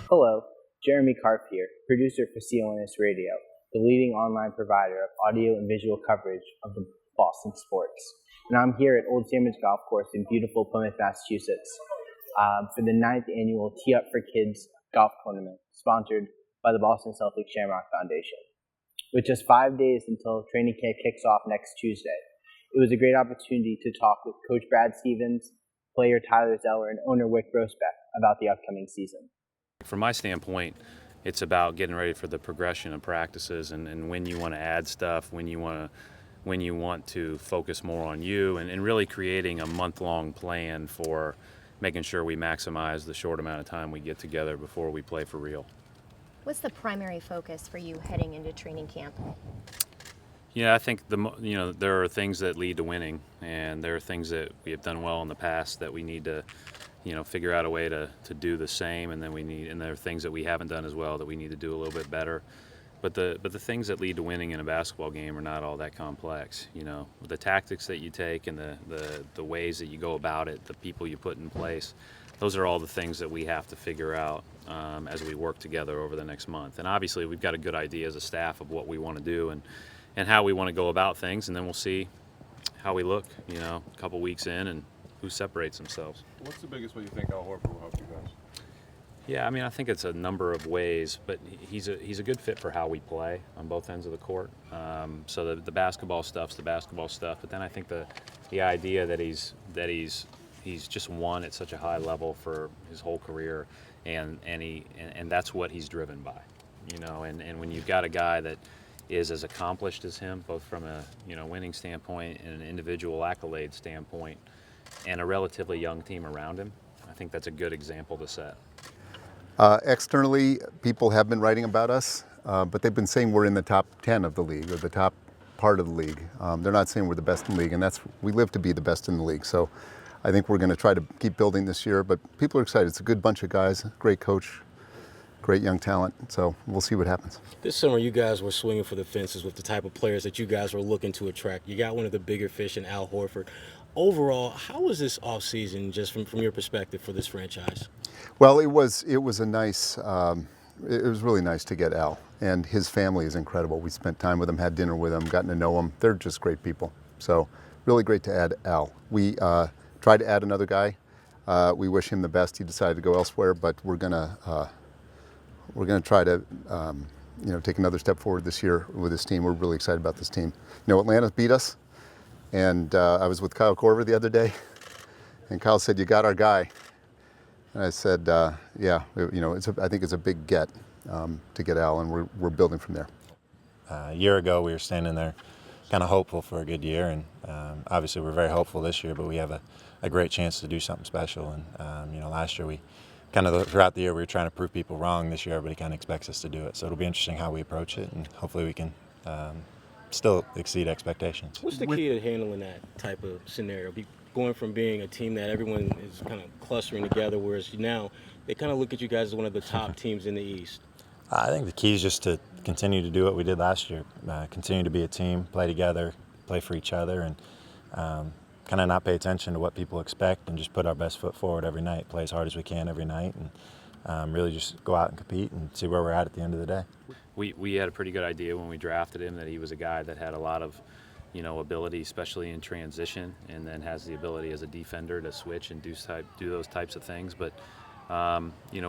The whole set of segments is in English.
Hello, Jeremy Karpf here, producer for CLNS Radio, the leading online provider of audio and visual coverage of the Boston sports. And I'm here at Old Sandwich Golf Course in beautiful Pymouth, Massachusetts, for the 9th annual Tee Up for Kids Golf Tournament, sponsored by the Boston Celtics Shamrock Foundation. With just 5 days until training camp kicks off next Tuesday, it was a great opportunity to talk with Coach Brad Stevens, player Tyler Zeller, and owner Wyc Grousbeck about the upcoming season. From my standpoint, it's about getting ready for the progression of practices and when you want to add stuff, when you want to focus more on you, and really creating a month-long plan for making sure we maximize the short amount of time we get together before we play for real. What's the primary focus for you heading into training camp? Yeah, I think there are things that lead to winning, and there are things that we have done well in the past that we need to figure out a way to do the same, and there are things that we haven't done as well that we need to do a little bit better. But the things that lead to winning in a basketball game are not all that complex. The tactics that you take and the ways that you go about it, the people you put in place, those are all the things that we have to figure out as we work together over the next month. And obviously we've got a good idea as a staff of what we want to do and how we want to go about things, and then we'll see how we look, a couple weeks in, and who separates themselves. What's the biggest way you think Al Horford will help you guys? Yeah, I think it's a number of ways, but he's a good fit for how we play on both ends of the court. So the basketball stuff's the basketball stuff, but then I think the idea that he's just won at such a high level for his whole career, and that's what he's driven by, and when you've got a guy that is as accomplished as him, both from a winning standpoint and an individual accolade standpoint, and a relatively young team around him, I think that's a good example to set. Externally, people have been writing about us, but they've been saying we're in the top 10 of the league, or the top part of the league. They're not saying we're the best in the league, and we live to be the best in the league. So I think we're going to try to keep building this year, but people are excited. It's a good bunch of guys, great coach, great young talent, so we'll see what happens. This summer, you guys were swinging for the fences with the type of players that you guys were looking to attract. You got one of the bigger fish in Al Horford. Overall, how was this offseason, just from your perspective, for this franchise? Well, it was a nice. It was really nice to get Al, and his family is incredible. We spent time with him, had dinner with him, gotten to know him. They're just great people. So, really great to add Al. We tried to add another guy. We wish him the best. He decided to go elsewhere, but we're gonna try to take another step forward this year with this team. We're really excited about this team. Atlanta beat us. And I was with Kyle Korver the other day, and Kyle said, "You got our guy." And I said, "Yeah, I think it's a big get to get Al, and we're building from there." A year ago, we were standing there kind of hopeful for a good year, and obviously we're very hopeful this year, but we have a great chance to do something special. And last year we throughout the year we were trying to prove people wrong. This year everybody kind of expects us to do it, so it'll be interesting how we approach it, and hopefully we can still exceed expectations. What's the key to handling that type of scenario? Going from being a team that everyone is kind of clustering together, whereas now they kind of look at you guys as one of the top teams in the East. I think the key is just to continue to do what we did last year, continue to be a team, play together, play for each other, and kind of not pay attention to what people expect, and just put our best foot forward every night, play as hard as we can every night, and really just go out and compete and see where we're at the end of the day. We had a pretty good idea when we drafted him that he was a guy that had a lot of ability, especially in transition, and then has the ability as a defender to switch and do those types of things. But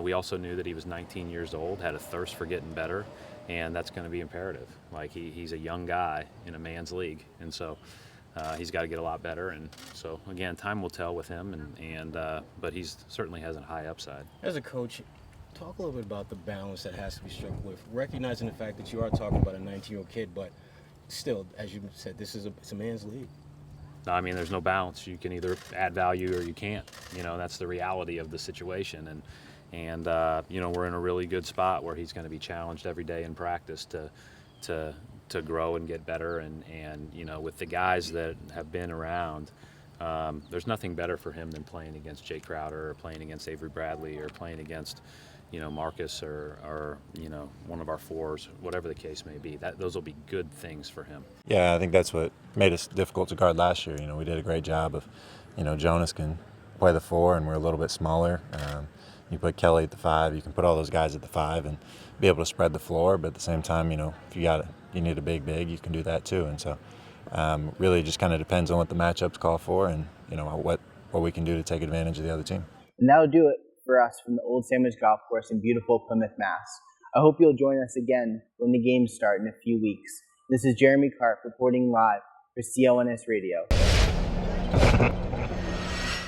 we also knew that he was 19 years old, had a thirst for getting better, and that's going to be imperative. Like he's a young guy in a man's league, and so he's got to get a lot better. And so again, time will tell with him, but he certainly has a high upside. As a coach, talk a little bit about the balance that has to be struck with, recognizing the fact that you are talking about a 19-year-old kid, but still, as you said, it's a man's league. No, there's no balance. You can either add value or you can't. That's the reality of the situation. And we're in a really good spot where he's going to be challenged every day in practice to grow and get better. And with the guys that have been around, there's nothing better for him than playing against Jay Crowder or playing against Avery Bradley or playing against Marcus or one of our fours, whatever the case may be. Those will be good things for him. Yeah, I think that's what made us difficult to guard last year. We did a great job of, Jonas can play the four, and we're a little bit smaller. You put Kelly at the 5, you can put all those guys at the 5 and be able to spread the floor. But at the same time, if you need a big, you can do that too. And so really just kind of depends on what the matchups call for and, what we can do to take advantage of the other team. And that'll do it for us from the Old Sandwich Golf Course in beautiful Plymouth, Mass. I hope you'll join us again when the games start in a few weeks. This is Jeremy Karpf reporting live for CLNS Radio.